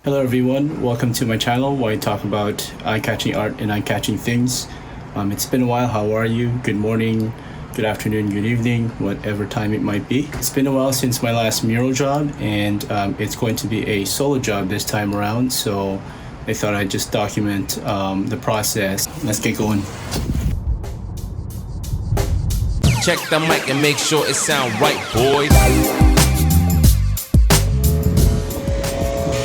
Hello everyone, welcome to my channel where I talk about eye-catching art and eye-catching things. It's been a while, how are you? Good morning, good afternoon, good evening, whatever time it might be. It's been a while since my last mural job, and it's going to be a solo job this time around, so I thought I'd just document the process. Let's get going. Check the mic and make sure it sound right, boys.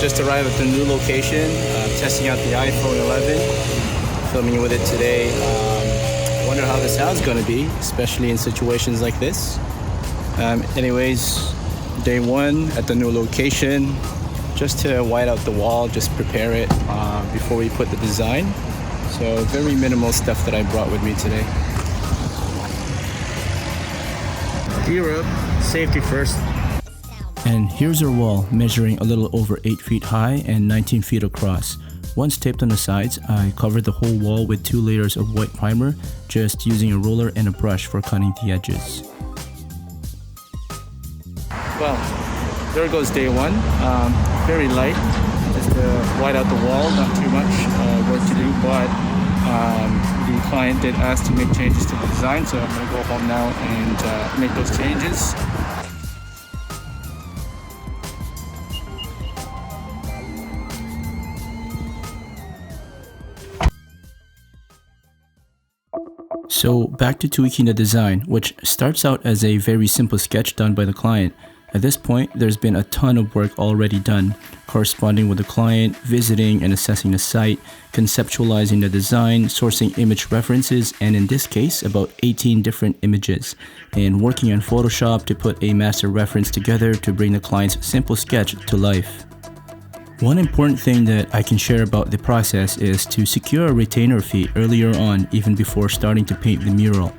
Just arrived at the new location, testing out the iPhone 11, filming with it today. Wonder how the sound's gonna be, especially in situations like this. Anyways, day one at the new location, just to white out the wall, just prepare it before we put the design. So very minimal stuff that I brought with me today. Gear up, safety first. And here's our wall, measuring a little over 8 feet high and 19 feet across. Once taped on the sides, I covered the whole wall with 2 layers of white primer, just using a roller and a brush for cutting the edges. Well, there goes day one. Very light, just to white out the wall, not too much work to do, but the client did ask to make changes to the design, so I'm going to go home now and make those changes. So back to tweaking the design, which starts out as a very simple sketch done by the client. At this point, there's been a ton of work already done, corresponding with the client, visiting and assessing the site, conceptualizing the design, sourcing image references, and in this case, about 18 different images, and working on Photoshop to put a master reference together to bring the client's simple sketch to life. One important thing that I can share about the process is to secure a retainer fee earlier on, even before starting to paint the mural.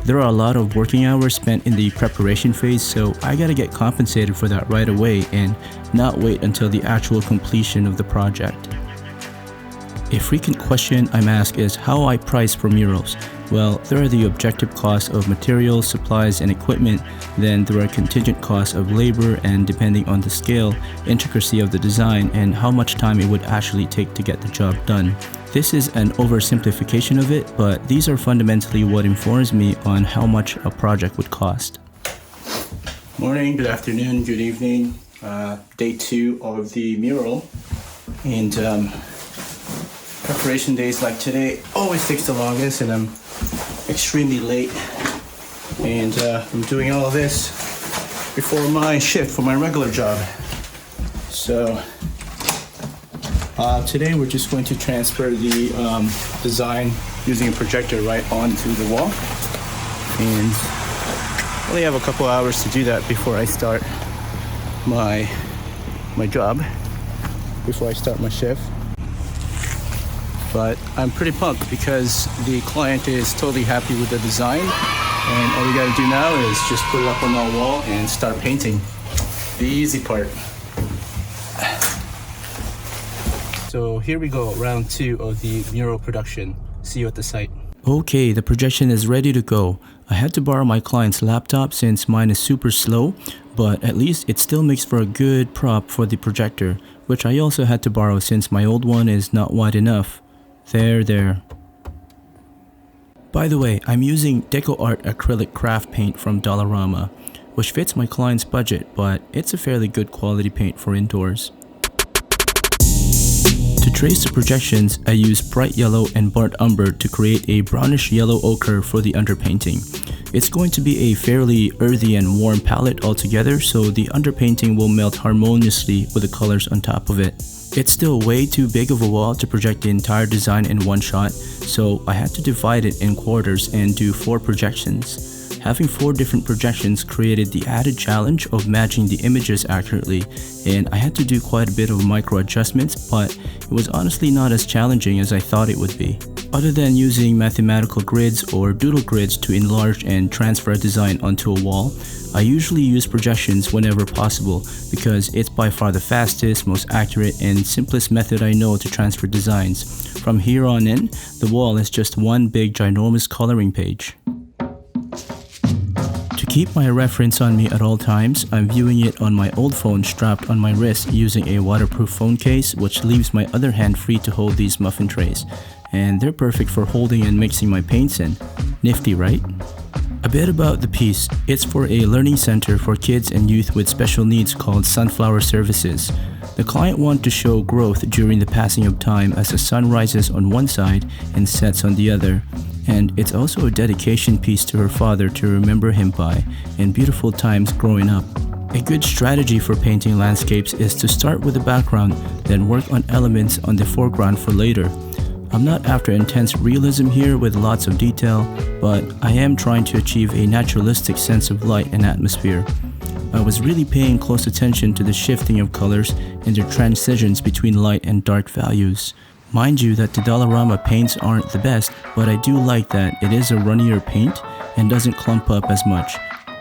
There are a lot of working hours spent in the preparation phase, so I gotta get compensated for that right away and not wait until the actual completion of the project. A frequent question I'm asked is how I price for murals. Well, there are the objective costs of materials, supplies, and equipment. Then there are contingent costs of labor, and depending on the scale, intricacy of the design, and how much time it would actually take to get the job done. This is an oversimplification of it, but these are fundamentally what informs me on how much a project would cost. Morning, good afternoon, good evening. Day 2 of the mural. And preparation days like today always takes the longest, and I'm extremely late, and I'm doing all of this before my shift for my regular job. So today we're just going to transfer the design using a projector right onto the wall, and I only have a couple hours to do that before I start my job, before I start my shift. But I'm pretty pumped because the client is totally happy with the design, and all we gotta do now is just put it up on our wall and start painting. The easy part. So here we go, round 2 of the mural production. See you at the site. Okay, the projection is ready to go. I had to borrow my client's laptop since mine is super slow, but at least it still makes for a good prop for the projector, which I also had to borrow since my old one is not wide enough. There. By the way, I'm using Deco Art acrylic craft paint from Dollarama, which fits my client's budget, but it's a fairly good quality paint for indoors. To trace the projections, I used bright yellow and burnt umber to create a brownish yellow ochre for the underpainting. It's going to be a fairly earthy and warm palette altogether, so the underpainting will melt harmoniously with the colors on top of it. It's still way too big of a wall to project the entire design in one shot, so I had to divide it in quarters and do 4 projections. Having 4 different projections created the added challenge of matching the images accurately, and I had to do quite a bit of micro adjustments, but it was honestly not as challenging as I thought it would be. Other than using mathematical grids or doodle grids to enlarge and transfer a design onto a wall, I usually use projections whenever possible because it's by far the fastest, most accurate, and simplest method I know to transfer designs. From here on in, the wall is just one big ginormous coloring page. keep my reference on me at all times, I'm viewing it on my old phone strapped on my wrist using a waterproof phone case, which leaves my other hand free to hold these muffin trays. And they're perfect for holding and mixing my paints in. Nifty, right? A bit about the piece. It's for a learning center for kids and youth with special needs called Sunflower Services. The client wanted to show growth during the passing of time as the sun rises on one side and sets on the other. And it's also a dedication piece to her father to remember him by in beautiful times growing up. A good strategy for painting landscapes is to start with the background, then work on elements on the foreground for later. I'm not after intense realism here with lots of detail, but I am trying to achieve a naturalistic sense of light and atmosphere. I was really paying close attention to the shifting of colors and their transitions between light and dark values. Mind you that the Dollarama paints aren't the best, but I do like that it is a runnier paint and doesn't clump up as much,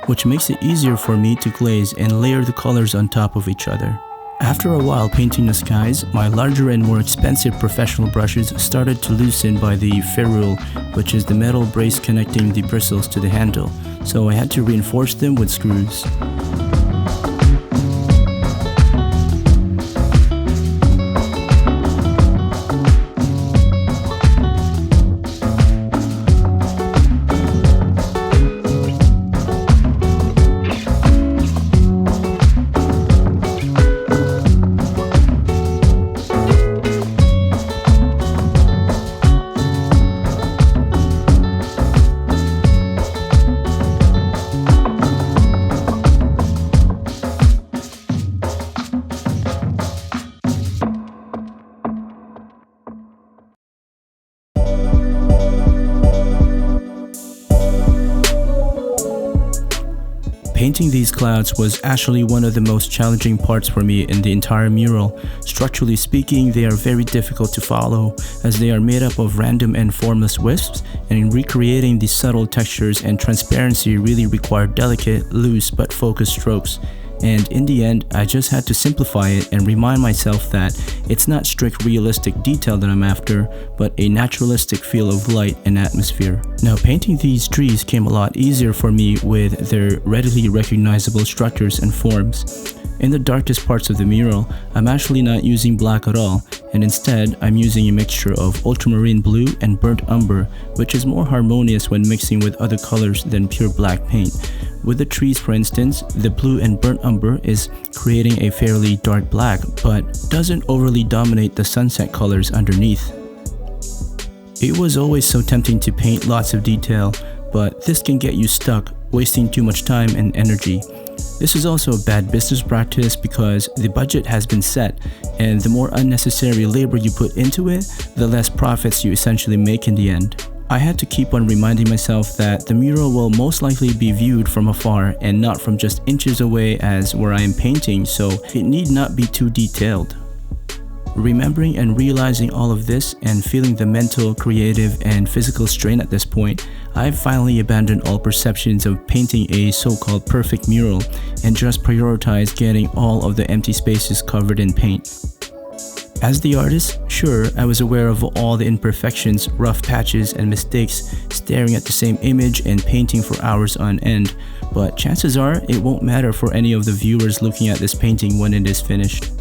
which makes it easier for me to glaze and layer the colors on top of each other. After a while painting the skies, my larger and more expensive professional brushes started to loosen by the ferrule, which is the metal brace connecting the bristles to the handle, so I had to reinforce them with screws. Painting these clouds was actually one of the most challenging parts for me in the entire mural. Structurally speaking, they are very difficult to follow as they are made up of random and formless wisps, and in recreating these subtle textures and transparency really require delicate, loose but focused strokes. And in the end, I just had to simplify it and remind myself that it's not strict realistic detail that I'm after, but a naturalistic feel of light and atmosphere. Now, painting these trees came a lot easier for me with their readily recognizable structures and forms. In the darkest parts of the mural, I'm actually not using black at all, and instead I'm using a mixture of ultramarine blue and burnt umber, which is more harmonious when mixing with other colors than pure black paint. With the trees, for instance, the blue and burnt umber is creating a fairly dark black, but doesn't overly dominate the sunset colors underneath. It was always so tempting to paint lots of detail, but this can get you stuck, wasting too much time and energy. This is also a bad business practice because the budget has been set, and the more unnecessary labor you put into it, the less profits you essentially make in the end. I had to keep on reminding myself that the mural will most likely be viewed from afar and not from just inches away as where I am painting, so it need not be too detailed. Remembering and realizing all of this and feeling the mental, creative, and physical strain at this point, I've finally abandoned all perceptions of painting a so-called perfect mural and just prioritized getting all of the empty spaces covered in paint. As the artist, sure, I was aware of all the imperfections, rough patches, and mistakes staring at the same image and painting for hours on end, but chances are it won't matter for any of the viewers looking at this painting when it is finished.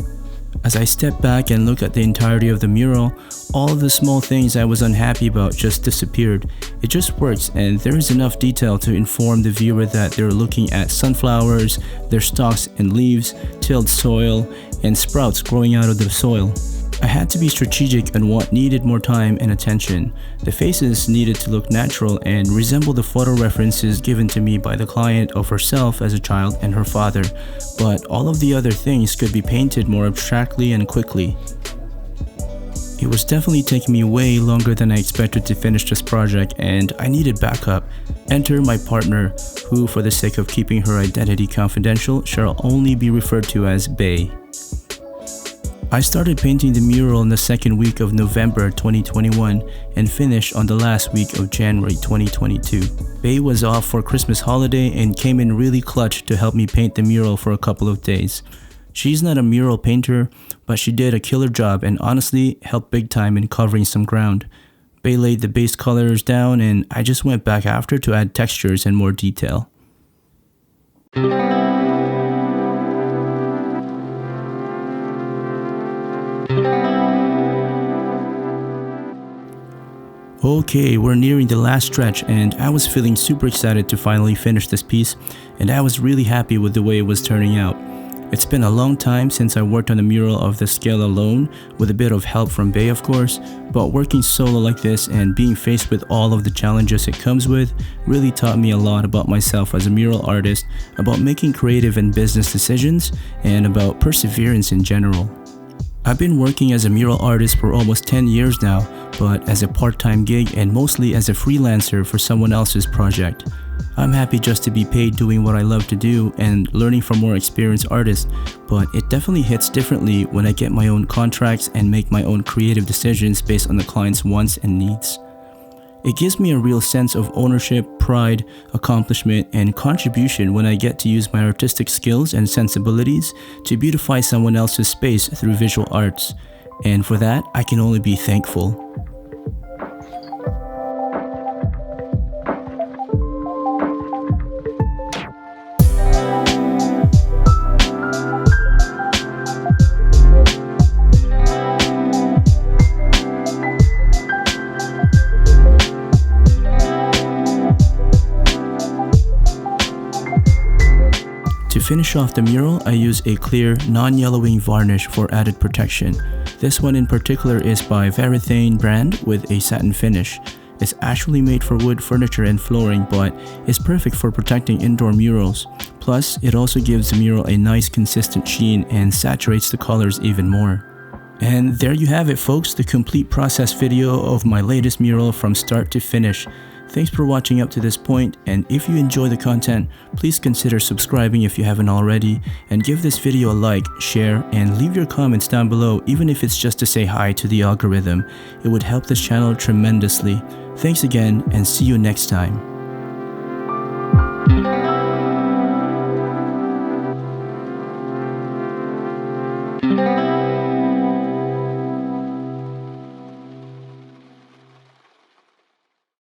As I step back and look at the entirety of the mural, all of the small things I was unhappy about just disappeared. It just works, and there is enough detail to inform the viewer that they're looking at sunflowers, their stalks and leaves, tilled soil, and sprouts growing out of the soil. I had to be strategic on what needed more time and attention. The faces needed to look natural and resemble the photo references given to me by the client of herself as a child and her father, but all of the other things could be painted more abstractly and quickly. It was definitely taking me way longer than I expected to finish this project, and I needed backup. Enter my partner, who for the sake of keeping her identity confidential shall only be referred to as Bae. I started painting the mural in the second week of November 2021 and finished on the last week of January 2022. Bae was off for Christmas holiday and came in really clutch to help me paint the mural for a couple of days. She's not a mural painter, but she did a killer job and honestly helped big time in covering some ground. Bae laid the base colors down and I just went back after to add textures and more detail. Okay, we're nearing the last stretch and I was feeling super excited to finally finish this piece, and I was really happy with the way it was turning out. It's been a long time since I worked on a mural of this scale alone, with a bit of help from Bay of course, but working solo like this and being faced with all of the challenges it comes with really taught me a lot about myself as a mural artist, about making creative and business decisions, and about perseverance in general. I've been working as a mural artist for almost 10 years now, but as a part-time gig and mostly as a freelancer for someone else's project. I'm happy just to be paid doing what I love to do and learning from more experienced artists, but it definitely hits differently when I get my own contracts and make my own creative decisions based on the client's wants and needs. It gives me a real sense of ownership, pride, accomplishment, and contribution when I get to use my artistic skills and sensibilities to beautify someone else's space through visual arts. And for that, I can only be thankful. To finish off the mural, I use a clear, non-yellowing varnish for added protection. This one in particular is by Varathane brand with a satin finish. It's actually made for wood furniture and flooring, but is perfect for protecting indoor murals. Plus, it also gives the mural a nice consistent sheen and saturates the colors even more. And there you have it folks, the complete process video of my latest mural from start to finish. Thanks for watching up to this point, and if you enjoy the content, please consider subscribing if you haven't already, and give this video a like, share, and leave your comments down below even if it's just to say hi to the algorithm. It would help this channel tremendously. Thanks again, and see you next time.